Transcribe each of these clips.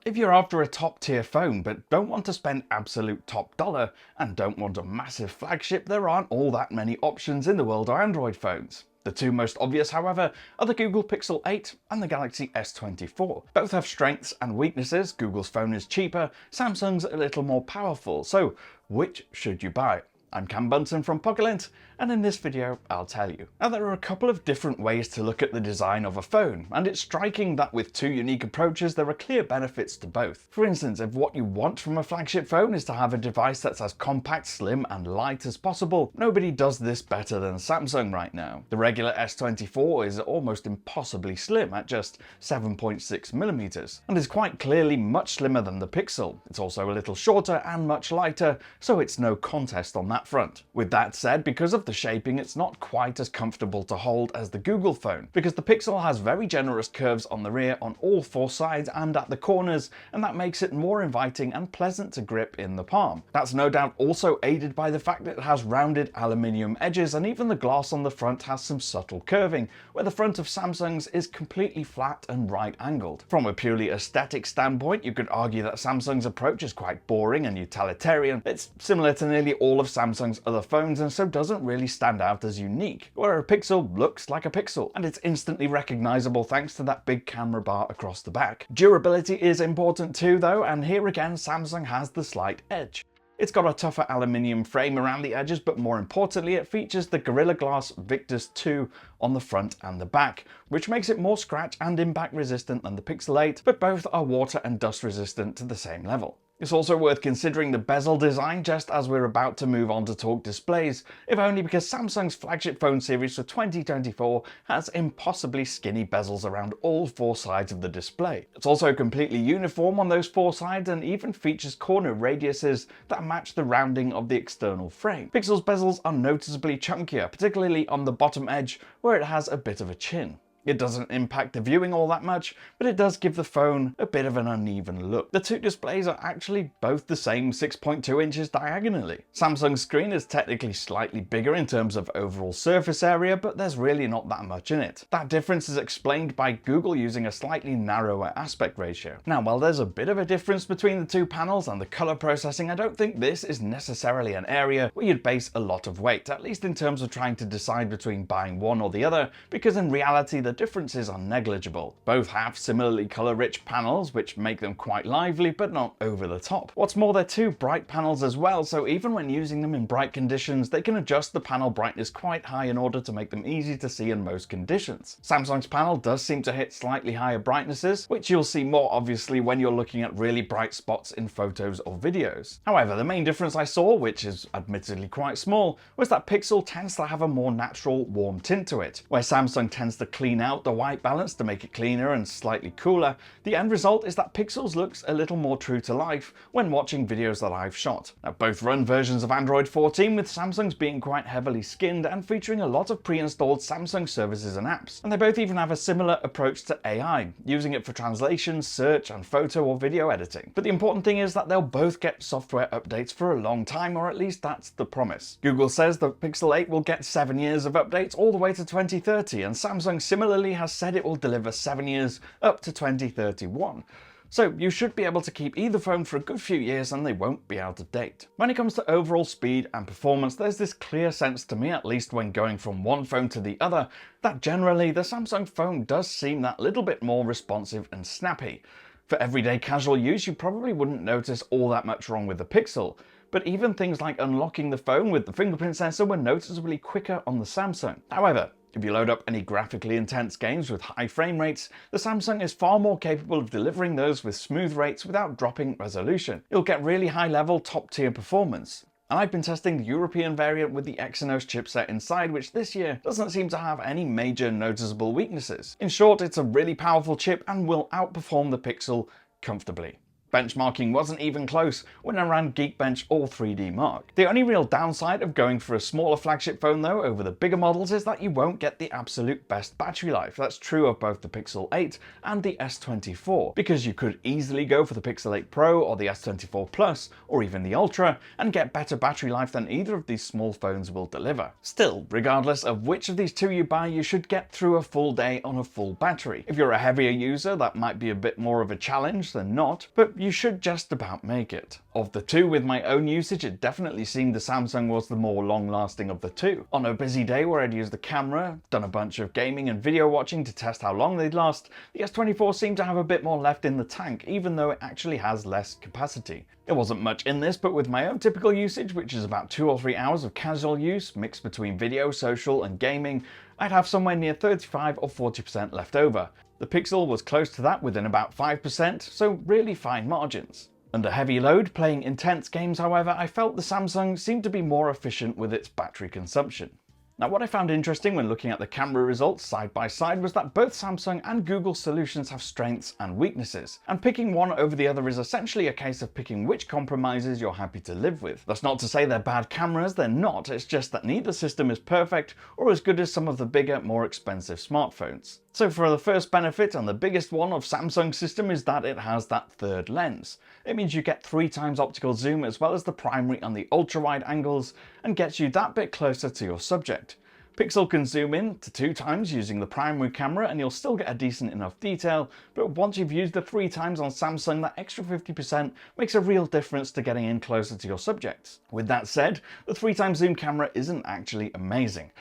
If you're after a top tier phone but don't want to spend absolute top dollar and don't want a massive flagship, there aren't all that many options in the world of Android phones. The two most obvious, however, are the Google Pixel 8 and the Galaxy S24. Both have strengths and weaknesses. Google's phone is cheaper, Samsung's a little more powerful, so which should you buy? I'm Cam Bunton from Pocket-lint, and in this video I'll tell you. Now, there are a couple of different ways to look at the design of a phone, and it's striking that with two unique approaches there are clear benefits to both. For instance, if what you want from a flagship phone is to have a device that's as compact, slim and light as possible, nobody does this better than Samsung right now. The regular S24 is almost impossibly slim at just 7.6mm, and is quite clearly much slimmer than the Pixel. It's also a little shorter and much lighter, so it's no contest on that front. With that said, because of the shaping, it's not quite as comfortable to hold as the Google phone, because the Pixel has very generous curves on the rear on all four sides and at the corners, and that makes it more inviting and pleasant to grip in the palm. That's no doubt also aided by the fact that it has rounded aluminium edges, and even the glass on the front has some subtle curving, where the front of Samsung's is completely flat and right angled. From a purely aesthetic standpoint, you could argue that Samsung's approach is quite boring and utilitarian. It's similar to nearly all of Samsung's other phones, and so doesn't really stand out as unique, where a Pixel looks like a Pixel, and it's instantly recognizable thanks to that big camera bar across the back. Durability is important too though, and here again Samsung has the slight edge. It's got a tougher aluminium frame around the edges, but more importantly it features the Gorilla Glass Victus 2 on the front and the back, which makes it more scratch and impact resistant than the Pixel 8, but both are water and dust resistant to the same level. It's also worth considering the bezel design just as we're about to move on to talk displays, if only because Samsung's flagship phone series for 2024 has impossibly skinny bezels around all four sides of the display. It's also completely uniform on those four sides and even features corner radiuses that match the rounding of the external frame. Pixel's bezels are noticeably chunkier, particularly on the bottom edge where it has a bit of a chin. It doesn't impact the viewing all that much, but it does give the phone a bit of an uneven look. The two displays are actually both the same 6.2 inches diagonally. Samsung's screen is technically slightly bigger in terms of overall surface area, but there's really not that much in it. That difference is explained by Google using a slightly narrower aspect ratio. Now, while there's a bit of a difference between the two panels and the color processing, I don't think this is necessarily an area where you'd base a lot of weight, at least in terms of trying to decide between buying one or the other, because in reality the differences are negligible. Both have similarly color-rich panels, which make them quite lively, but not over the top. What's more, they're two bright panels as well, so even when using them in bright conditions, they can adjust the panel brightness quite high in order to make them easy to see in most conditions. Samsung's panel does seem to hit slightly higher brightnesses, which you'll see more obviously when you're looking at really bright spots in photos or videos. However, the main difference I saw, which is admittedly quite small, was that Pixel tends to have a more natural, warm tint to it, where Samsung tends to clean out the white balance to make it cleaner and slightly cooler. The end result is that Pixel's looks a little more true to life when watching videos that I've shot. Now, both run versions of Android 14, with Samsung's being quite heavily skinned and featuring a lot of pre-installed Samsung services and apps. And they both even have a similar approach to AI, using it for translation, search and photo or video editing. But the important thing is that they'll both get software updates for a long time, or at least that's the promise. Google says the Pixel 8 will get 7 years of updates all the way to 2030, and Samsung similarly has said it will deliver 7 years up to 2031. So you should be able to keep either phone for a good few years and they won't be out of date. When it comes to overall speed and performance, there's this clear sense to me, at least when going from one phone to the other, that generally the Samsung phone does seem that little bit more responsive and snappy. For everyday casual use, you probably wouldn't notice all that much wrong with the Pixel, but even things like unlocking the phone with the fingerprint sensor were noticeably quicker on the Samsung. However, if you load up any graphically intense games with high frame rates, the Samsung is far more capable of delivering those with smooth rates without dropping resolution. You'll get really high level, top tier performance. And I've been testing the European variant with the Exynos chipset inside, which this year doesn't seem to have any major noticeable weaknesses. In short, it's a really powerful chip and will outperform the Pixel comfortably. Benchmarking wasn't even close when I ran Geekbench or 3D Mark. The only real downside of going for a smaller flagship phone though over the bigger models is that you won't get the absolute best battery life. That's true of both the Pixel 8 and the S24, because you could easily go for the Pixel 8 Pro or the S24 Plus or even the Ultra and get better battery life than either of these small phones will deliver. Still, regardless of which of these two you buy, you should get through a full day on a full battery. If you're a heavier user, that might be a bit more of a challenge than not, but you should just about make it. Of the two, with my own usage, it definitely seemed the Samsung was the more long-lasting of the two. On a busy day where I'd used the camera, done a bunch of gaming and video watching to test how long they'd last, the S24 seemed to have a bit more left in the tank, even though it actually has less capacity. There wasn't much in this, but with my own typical usage, which is about 2 or 3 hours of casual use, mixed between video, social and gaming, I'd have somewhere near 35 or 40% left over. The Pixel was close to that within about 5%, so really fine margins. Under heavy load, playing intense games however, I felt the Samsung seemed to be more efficient with its battery consumption. Now, what I found interesting when looking at the camera results side by side was that both Samsung and Google solutions have strengths and weaknesses, and picking one over the other is essentially a case of picking which compromises you're happy to live with. That's not to say they're bad cameras, they're not, it's just that neither system is perfect or as good as some of the bigger, more expensive smartphones. So for the first benefit, and the biggest one of Samsung's system, is that it has that third lens. It means you get 3 times optical zoom as well as the primary and the ultra-wide angles, and gets you that bit closer to your subject. Pixel can zoom in to 2 times using the primary camera and you'll still get a decent enough detail, but once you've used the 3 times on Samsung, that extra 50% makes a real difference to getting in closer to your subjects. With that said, the 3 times zoom camera isn't actually amazing.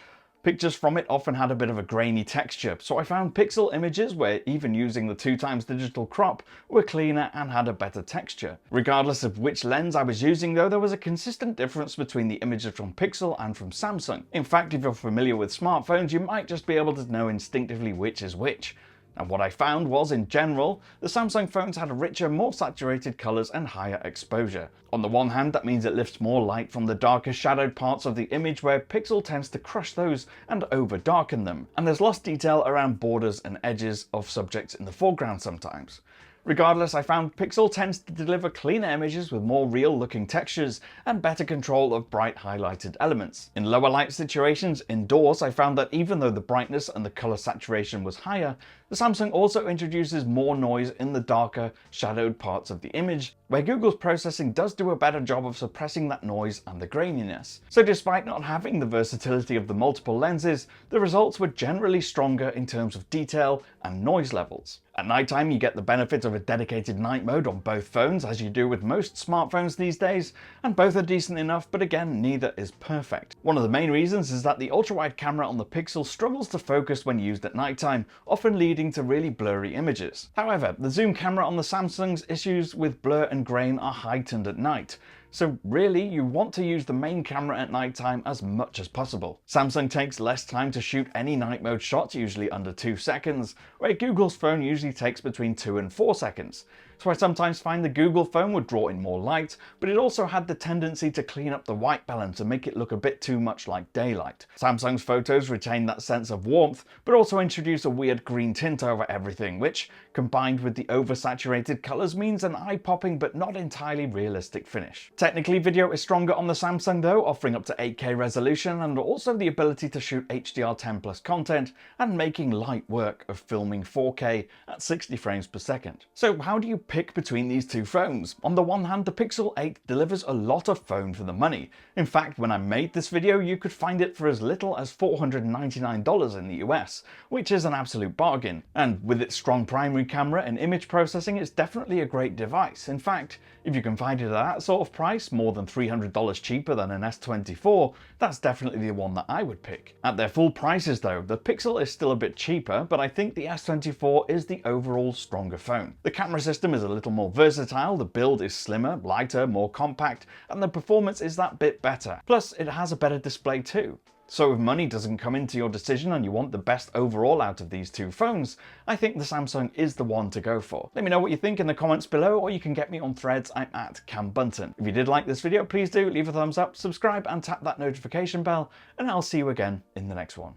Pictures from it often had a bit of a grainy texture, so I found Pixel images where even using the 2 times digital crop were cleaner and had a better texture. Regardless of which lens I was using though, there was a consistent difference between the images from Pixel and from Samsung. In fact, if you're familiar with smartphones, you might just be able to know instinctively which is which. And what I found was, in general, the Samsung phones had richer, more saturated colours and higher exposure. On the one hand, that means it lifts more light from the darker shadowed parts of the image, where Pixel tends to crush those and over-darken them. And there's lost detail around borders and edges of subjects in the foreground sometimes. Regardless, I found Pixel tends to deliver cleaner images with more real-looking textures and better control of bright highlighted elements. In lower light situations indoors, I found that even though the brightness and the colour saturation was higher, the Samsung also introduces more noise in the darker, shadowed parts of the image, where Google's processing does do a better job of suppressing that noise and the graininess. So despite not having the versatility of the multiple lenses, the results were generally stronger in terms of detail and noise levels. At nighttime, you get the benefit of a dedicated night mode on both phones, as you do with most smartphones these days, and both are decent enough, but again, neither is perfect. One of the main reasons is that the ultra-wide camera on the Pixel struggles to focus when used at nighttime, often leading to really blurry images. However, the zoom camera on the Samsung's issues with blur and grain are heightened at night. So really, you want to use the main camera at nighttime as much as possible. Samsung takes less time to shoot any night mode shots, usually under 2 seconds, where Google's phone usually takes between 2 and 4 seconds. So I sometimes find the Google phone would draw in more light, but it also had the tendency to clean up the white balance and make it look a bit too much like daylight. Samsung's photos retain that sense of warmth, but also introduce a weird green tint over everything, which, combined with the oversaturated colours, means an eye-popping but not entirely realistic finish. Technically, video is stronger on the Samsung though, offering up to 8K resolution and also the ability to shoot HDR10+ content and making light work of filming 4K at 60 frames per second. So how do you pick between these two phones? On the one hand, the Pixel 8 delivers a lot of phone for the money. In fact, when I made this video, you could find it for as little as $499 in the US, which is an absolute bargain. And with its strong primary camera and image processing, it's definitely a great device. In fact, if you can find it at that sort of price, more than $300 cheaper than an S24, that's definitely the one that I would pick. At their full prices though, the Pixel is still a bit cheaper, but I think the S24 is the overall stronger phone. The camera system is a little more versatile, the build is slimmer, lighter, more compact, and the performance is that bit better. Plus, it has a better display too. So if money doesn't come into your decision and you want the best overall out of these two phones, I think the Samsung is the one to go for. Let me know what you think in the comments below, or you can get me on Threads. I'm at Cam Bunton. If you did like this video, please do leave a thumbs up, subscribe and tap that notification bell, and I'll see you again in the next one.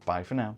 Bye for now.